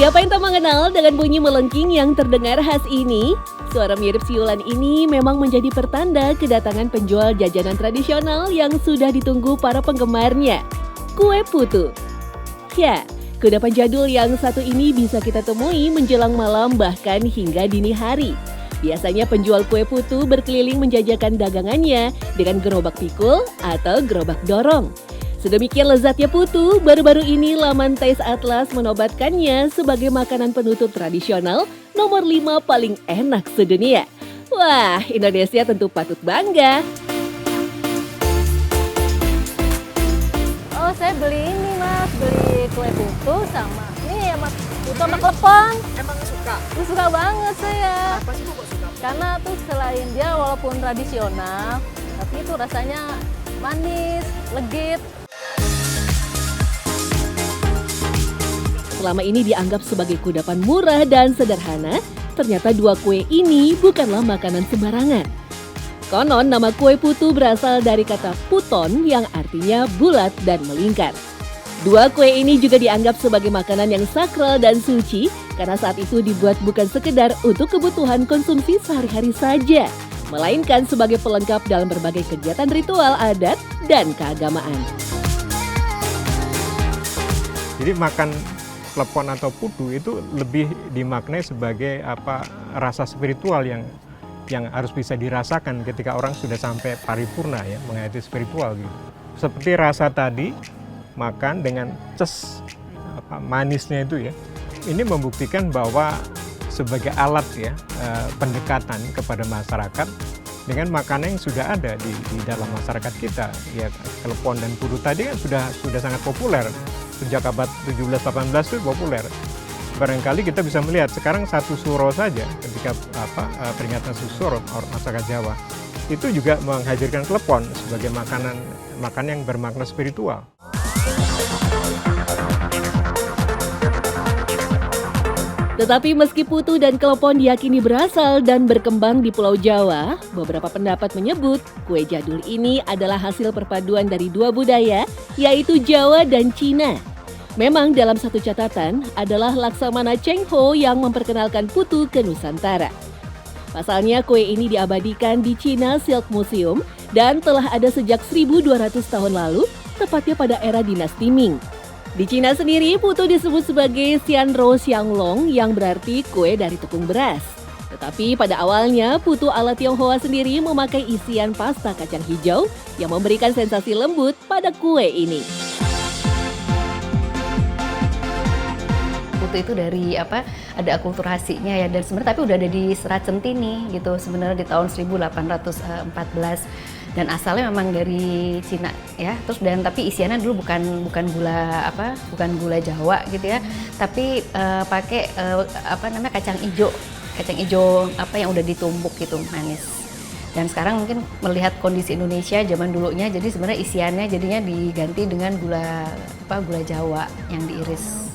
Siapa yang tak mengenal dengan bunyi melengking yang terdengar khas ini? Suara mirip siulan ini memang menjadi pertanda kedatangan penjual jajanan tradisional yang sudah ditunggu para penggemarnya. Kue putu. Ya, kudapan jadul yang satu ini bisa kita temui menjelang malam bahkan hingga dini hari. Biasanya penjual kue putu berkeliling menjajakan dagangannya dengan gerobak pikul atau gerobak dorong. Sedemikian lezatnya putu, baru-baru ini laman Taste Atlas menobatkannya sebagai makanan penutup tradisional nomor 5 paling enak sedunia. Wah, Indonesia tentu patut bangga. Oh, saya beli ini mas, beli kue putu sama ini ya mas, putu sama klepon. Emang suka? Suka banget saya. Apa sih kok suka? Karena tuh selain dia walaupun tradisional, tapi itu rasanya manis, legit. Selama ini dianggap sebagai kudapan murah dan sederhana, ternyata dua kue ini bukanlah makanan sembarangan. Konon nama kue putu berasal dari kata puton yang artinya bulat dan melingkar. Dua kue ini juga dianggap sebagai makanan yang sakral dan suci karena saat itu dibuat bukan sekedar untuk kebutuhan konsumsi sehari-hari saja, melainkan sebagai pelengkap dalam berbagai kegiatan ritual adat dan keagamaan. Jadi makan klepon atau putu itu lebih dimaknai sebagai rasa spiritual yang harus bisa dirasakan ketika orang sudah sampai paripurna ya, menghayati spiritual gitu. Seperti rasa tadi makan dengan manisnya itu ya. Ini membuktikan bahwa sebagai alat ya pendekatan kepada masyarakat dengan makanan yang sudah ada di dalam masyarakat kita. Ya, klepon dan putu tadi kan sudah sangat populer. Sejak abad 17-18 itu populer. Barangkali kita bisa melihat sekarang satu suro saja ketika peringatan satu suro masyarakat Jawa itu juga menghadirkan klepon sebagai makanan yang bermakna spiritual. Tetapi meski putu dan klepon diyakini berasal dan berkembang di Pulau Jawa, beberapa pendapat menyebut kue jadul ini adalah hasil perpaduan dari dua budaya, yaitu Jawa dan Cina. Memang dalam satu catatan adalah Laksamana Cheng Ho yang memperkenalkan putu ke Nusantara. Pasalnya kue ini diabadikan di China Silk Museum dan telah ada sejak 1200 tahun lalu, tepatnya pada era dinasti Ming. Di Cina sendiri, putu disebut sebagai Xianro Xianglong yang berarti kue dari tepung beras. Tetapi pada awalnya, putu ala Tionghoa sendiri memakai isian pasta kacang hijau yang memberikan sensasi lembut pada kue ini. Putu itu dari ada akulturasinya ya, dan sebenarnya tapi udah ada di Serat Centini gitu sebenarnya di tahun 1814. Dan asalnya memang dari Cina ya, tapi isiannya dulu bukan gula Jawa gitu ya, tapi pakai kacang ijo yang udah ditumbuk gitu manis. Dan sekarang mungkin melihat kondisi Indonesia zaman dulunya, jadi sebenarnya isiannya jadinya diganti dengan gula Jawa yang diiris.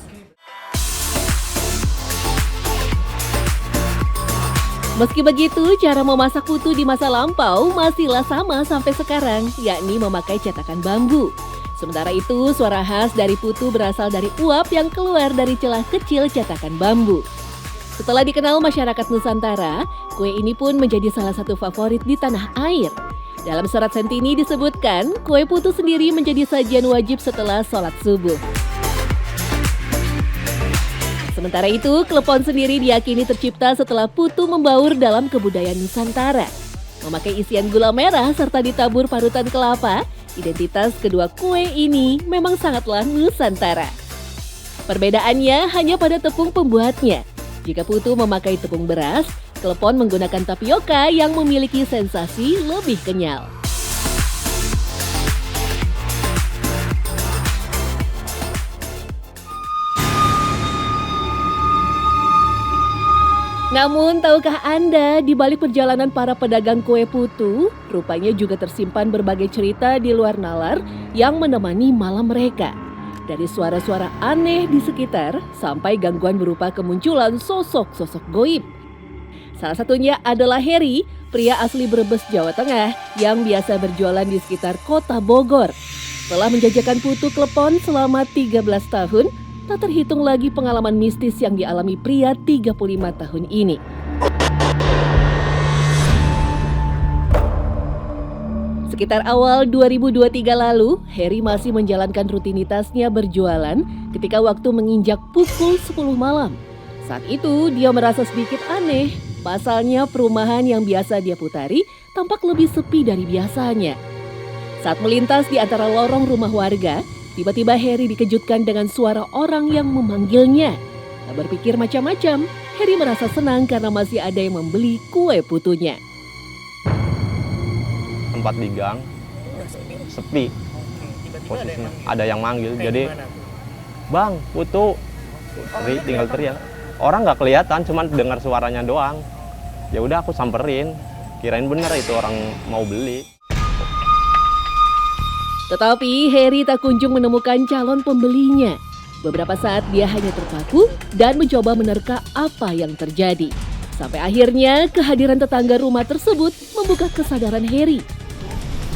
Meski begitu, cara memasak putu di masa lampau masihlah sama sampai sekarang, yakni memakai cetakan bambu. Sementara itu, suara khas dari putu berasal dari uap yang keluar dari celah kecil cetakan bambu. Setelah dikenal masyarakat Nusantara, kue ini pun menjadi salah satu favorit di tanah air. Dalam Serat Centini disebutkan, kue putu sendiri menjadi sajian wajib setelah sholat subuh. Sementara itu, klepon sendiri diyakini tercipta setelah putu membaur dalam kebudayaan Nusantara. Memakai isian gula merah serta ditabur parutan kelapa, identitas kedua kue ini memang sangatlah Nusantara. Perbedaannya hanya pada tepung pembuatnya. Jika putu memakai tepung beras, klepon menggunakan tapioka yang memiliki sensasi lebih kenyal. Namun, tahukah Anda, di balik perjalanan para pedagang kue putu, rupanya juga tersimpan berbagai cerita di luar nalar yang menemani malam mereka. Dari suara-suara aneh di sekitar, sampai gangguan berupa kemunculan sosok-sosok goib. Salah satunya adalah Heri, pria asli Brebes, Jawa Tengah, yang biasa berjualan di sekitar kota Bogor. Setelah menjajakan putu klepon selama 13 tahun, tak terhitung lagi pengalaman mistis yang dialami pria 35 tahun ini. Sekitar awal 2023 lalu, Heri masih menjalankan rutinitasnya berjualan ketika waktu menginjak pukul 10 malam. Saat itu, dia merasa sedikit aneh. Pasalnya perumahan yang biasa dia putari tampak lebih sepi dari biasanya. Saat melintas di antara lorong rumah warga, tiba-tiba Heri dikejutkan dengan suara orang yang memanggilnya. Tak berpikir macam-macam, Heri merasa senang karena masih ada yang membeli kue putunya. Tempat di gang sepi, posisinya ada yang manggil, jadi bang putu, tinggal teriak, orang nggak kelihatan, cuman dengar suaranya doang. Ya udah aku samperin, kirain bener itu orang mau beli. Tetapi Heri tak kunjung menemukan calon pembelinya. Beberapa saat dia hanya terpaku dan mencoba menerka apa yang terjadi. Sampai akhirnya kehadiran tetangga rumah tersebut membuka kesadaran Heri.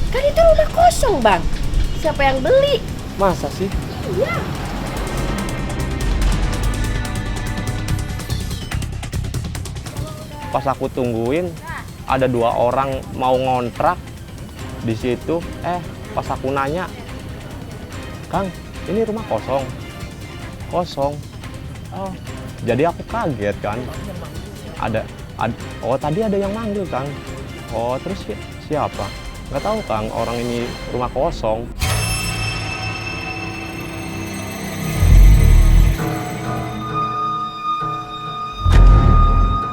Kan itu rumah kosong, Bang. Siapa yang beli? Masa sih? Iya. Pas aku tungguin, ada 2 orang mau ngontrak di situ. Pas aku nanya, Kang, ini rumah kosong. Kosong. Oh, jadi aku kaget kan. Oh tadi ada yang manggil, Kang. Oh terus siapa? Nggak tahu, Kang, orang ini rumah kosong.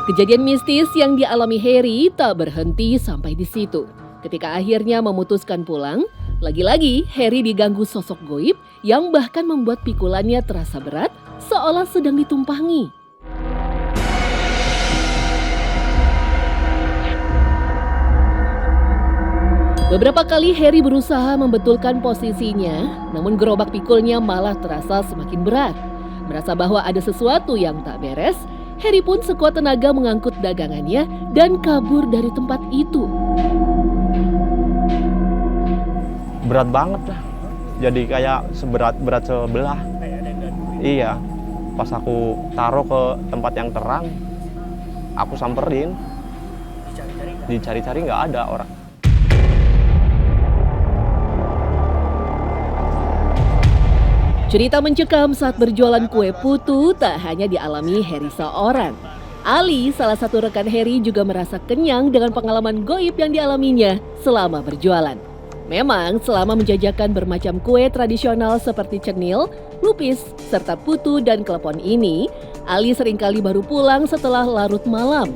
Kejadian mistis yang dialami Heri tak berhenti sampai di situ. Ketika akhirnya memutuskan pulang, lagi-lagi Heri diganggu sosok goib yang bahkan membuat pikulannya terasa berat seolah sedang ditumpangi. Beberapa kali Heri berusaha membetulkan posisinya, namun gerobak pikulnya malah terasa semakin berat. Merasa bahwa ada sesuatu yang tak beres, Heri pun sekuat tenaga mengangkut dagangannya dan kabur dari tempat itu. Berat banget lah, jadi kayak berat sebelah. Iya, pas aku taruh ke tempat yang terang, aku samperin, dicari-cari nggak ada orang. Cerita mencekam saat berjualan kue putu tak hanya dialami Heri seorang. Ali, salah satu rekan Heri, juga merasa kenyang dengan pengalaman goib yang dialaminya selama berjualan. Memang selama menjajakan bermacam kue tradisional seperti cenil, lupis, serta putu dan klepon ini, Ali seringkali baru pulang setelah larut malam.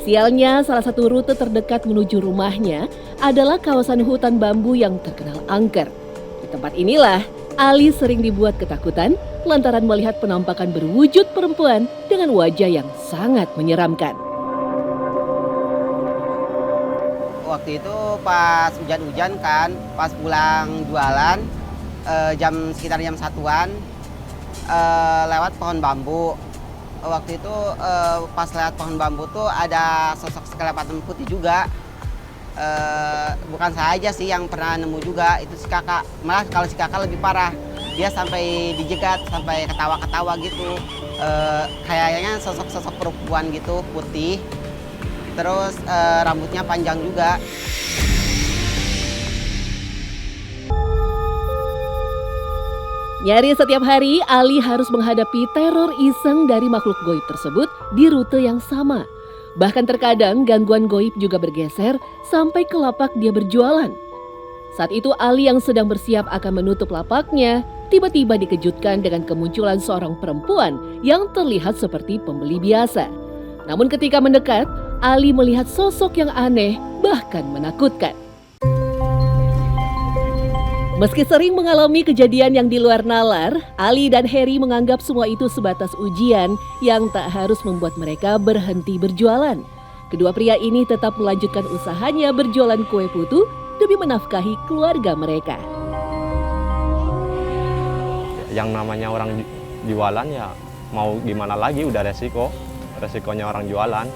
Sialnya, salah satu rute terdekat menuju rumahnya adalah kawasan hutan bambu yang terkenal angker. Di tempat inilah Ali sering dibuat ketakutan lantaran melihat penampakan berwujud perempuan dengan wajah yang sangat menyeramkan. Waktu itu pas hujan-hujan kan, pas pulang jualan, sekitar jam 1-an, lewat pohon bambu. Waktu itu pas lewat pohon bambu tuh ada sosok sekelebatan putih juga. Bukan saya aja sih yang pernah nemu juga, itu si kakak. Malah kalau si kakak lebih parah, dia sampai dijegat, sampai ketawa-ketawa gitu. Kayaknya sosok-sosok perempuan gitu, putih. Terus rambutnya panjang juga. Nyaris setiap hari, Ali harus menghadapi teror iseng dari makhluk goib tersebut di rute yang sama. Bahkan terkadang gangguan goib juga bergeser sampai ke lapak dia berjualan. Saat itu Ali yang sedang bersiap akan menutup lapaknya, tiba-tiba dikejutkan dengan kemunculan seorang perempuan yang terlihat seperti pembeli biasa. Namun ketika mendekat, Ali melihat sosok yang aneh bahkan menakutkan. Meski sering mengalami kejadian yang di luar nalar, Ali dan Heri menganggap semua itu sebatas ujian yang tak harus membuat mereka berhenti berjualan. Kedua pria ini tetap melanjutkan usahanya berjualan kue putu demi menafkahi keluarga mereka. Yang namanya orang jualan ya mau gimana lagi, udah resikonya orang jualan.